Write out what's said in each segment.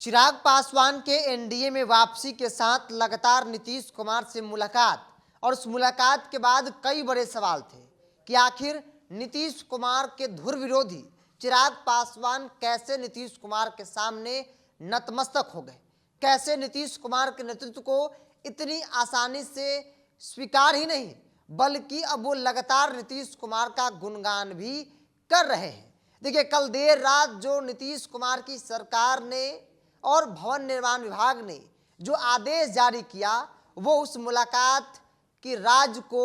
चिराग पासवान के एनडीए में वापसी के साथ लगातार नीतीश कुमार से मुलाकात और उस मुलाकात के बाद कई बड़े सवाल थे कि आखिर नीतीश कुमार के धुर विरोधी चिराग पासवान कैसे नीतीश कुमार के सामने नतमस्तक हो गए, कैसे नीतीश कुमार के नेतृत्व को इतनी आसानी से स्वीकार ही नहीं बल्कि अब वो लगातार नीतीश कुमार का गुणगान भी कर रहे हैं। देखिए, कल देर रात जो नीतीश कुमार की सरकार ने और भवन निर्माण विभाग ने जो आदेश जारी किया वो उस मुलाकात की राज को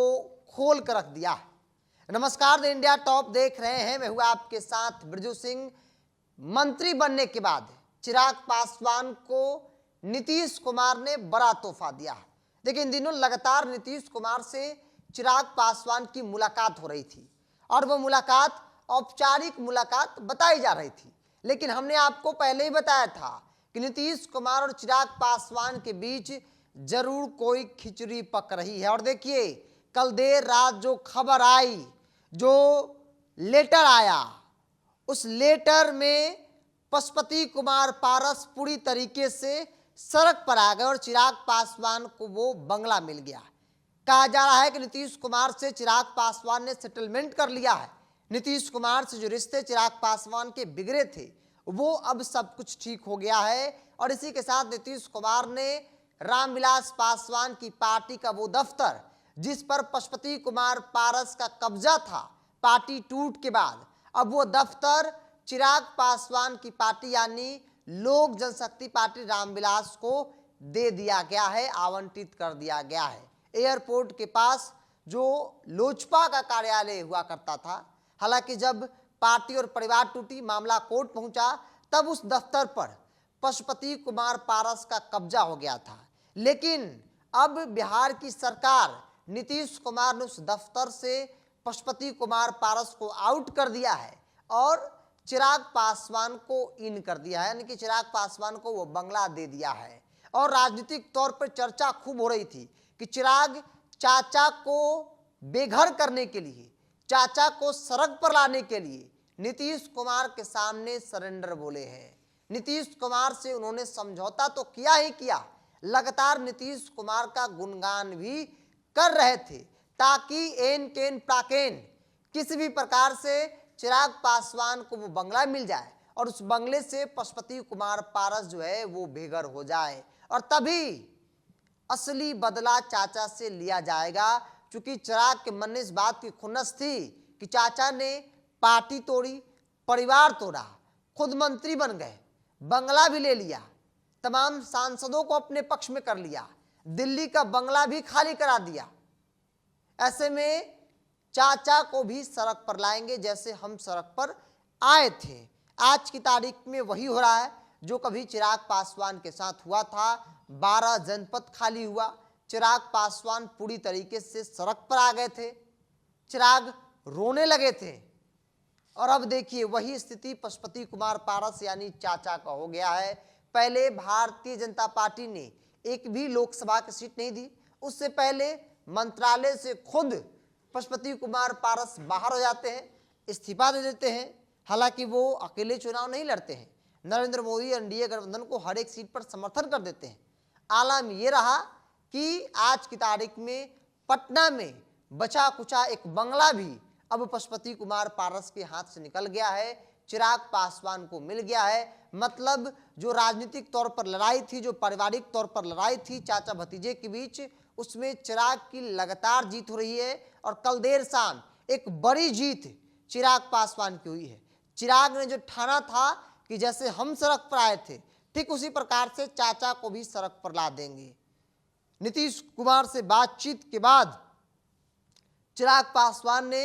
खोल कर रख दिया है। नमस्कार, द इंडिया टॉप देख रहे हैं, मैं हूं आपके साथ बृजू सिंह। मंत्री बनने के बाद चिराग पासवान को नीतीश कुमार ने बड़ा तोहफा दिया है। देखिए, इन दिनों लगातार नीतीश कुमार से चिराग पासवान की मुलाकात हो रही थी और वो मुलाकात औपचारिक मुलाकात बताई जा रही थी, लेकिन हमने आपको पहले ही बताया था कि नीतीश कुमार और चिराग पासवान के बीच जरूर कोई खिचड़ी पक रही है। और देखिए, कल देर रात जो खबर आई, जो लेटर आया, उस लेटर में पशुपति कुमार पारस पूरी तरीके से सड़क पर आ गए और चिराग पासवान को वो बंगला मिल गया। कहा जा रहा है कि नीतीश कुमार से चिराग पासवान ने सेटलमेंट कर लिया है। नीतीश कुमार से जो रिश्ते चिराग पासवान के बिगड़े थे वो अब सब कुछ ठीक हो गया है। और इसी के साथ नीतीश कुमार ने रामविलास पासवान की पार्टी का वो दफ्तर जिस पर पशुपति कुमार पारस का कब्जा था, पार्टी टूट के बाद अब वो दफ्तर चिराग पासवान की पार्टी यानी लोक जनशक्ति पार्टी रामविलास को दे दिया गया है, आवंटित कर दिया गया है। एयरपोर्ट के पास जो लोजपा का कार्यालय हुआ करता था, हालांकि जब पार्टी और परिवार टूटी, मामला कोर्ट पहुंचा, तब उस दफ्तर पर पशुपति कुमार पारस का कब्जा हो गया था। लेकिन अब बिहार की सरकार, नीतीश कुमार ने उस दफ्तर से पशुपति कुमार पारस को आउट कर दिया है और चिराग पासवान को इन कर दिया है, यानी कि चिराग पासवान को वो बंगला दे दिया है। और राजनीतिक तौर पर चर्चा खूब हो रही थी कि चिराग चाचा को बेघर करने के लिए, चाचा को सड़क पर लाने के लिए नीतीश कुमार के सामने सरेंडर बोले हैं। नीतीश कुमार से उन्होंने समझौता तो किया ही किया, लगातार नीतीश कुमार का गुणगान भी कर रहे थे ताकि एन केन प्राकेन किसी भी प्रकार से चिराग पासवान को वो बंगला मिल जाए और उस बंगले से पशुपति कुमार पारस जो है वो बेघर हो जाए और तभी असली बदला चाचा से लिया जाएगा। क्योंकि चिराग के मन में इस बात की खुन्नस थी कि चाचा ने पार्टी तोड़ी, परिवार तोड़ा, खुद मंत्री बन गए, बंगला भी ले लिया, तमाम सांसदों को अपने पक्ष में कर लिया, दिल्ली का बंगला भी खाली करा दिया। ऐसे में चाचा को भी सड़क पर लाएंगे जैसे हम सड़क पर आए थे। आज की तारीख में वही हो रहा है जो कभी चिराग पासवान के साथ हुआ था। 12 जनपद खाली हुआ, चिराग पासवान पूरी तरीके से सड़क पर आ गए थे, चिराग रोने लगे थे। और अब देखिए वही स्थिति पशुपति कुमार पारस यानी चाचा का हो गया है। पहले भारतीय जनता पार्टी ने एक भी लोकसभा की सीट नहीं दी, उससे पहले मंत्रालय से खुद पशुपति कुमार पारस बाहर हो जाते हैं, इस्तीफा दे देते हैं। हालांकि वो अकेले चुनाव नहीं लड़ते हैं, नरेंद्र मोदी एनडीए गठबंधन को हर एक सीट पर समर्थन कर देते हैं। आलम ये रहा कि आज की तारीख में पटना में बचा कुचा एक बंगला भी अब पशुपति कुमार पारस के हाथ से निकल गया है, चिराग पासवान को मिल गया है। मतलब जो राजनीतिक तौर पर लड़ाई थी, जो पारिवारिक तौर पर लड़ाई थी चाचा भतीजे के बीच, उसमें चिराग की लगातार जीत हो रही है। और कल देर शाम एक बड़ी जीत चिराग पासवान की हुई है। चिराग ने जो ठाना था कि जैसे हम सड़क पर आए थे ठीक उसी प्रकार से चाचा को भी सड़क पर ला देंगे। नीतीश कुमार से बातचीत के बाद चिराग पासवान ने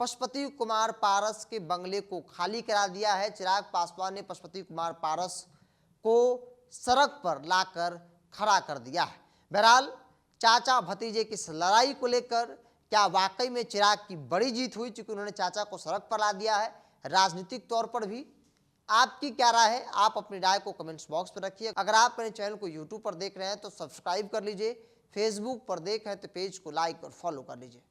पशुपति कुमार पारस के बंगले को खाली करा दिया है। चिराग पासवान ने पशुपति कुमार पारस को सड़क पर लाकर खड़ा कर दिया है। बहरहाल चाचा भतीजे की इस लड़ाई को लेकर क्या वाकई में चिराग की बड़ी जीत हुई, चूंकि उन्होंने चाचा को सड़क पर ला दिया है। राजनीतिक तौर पर भी आपकी क्या राय है, आप अपनी राय को कमेंट्स बॉक्स पर रखिए। अगर आप मेरे चैनल को यूट्यूब पर देख रहे हैं तो सब्सक्राइब कर लीजिए, फेसबुक पर देख रहे हैं तो पेज को लाइक और फॉलो कर लीजिए।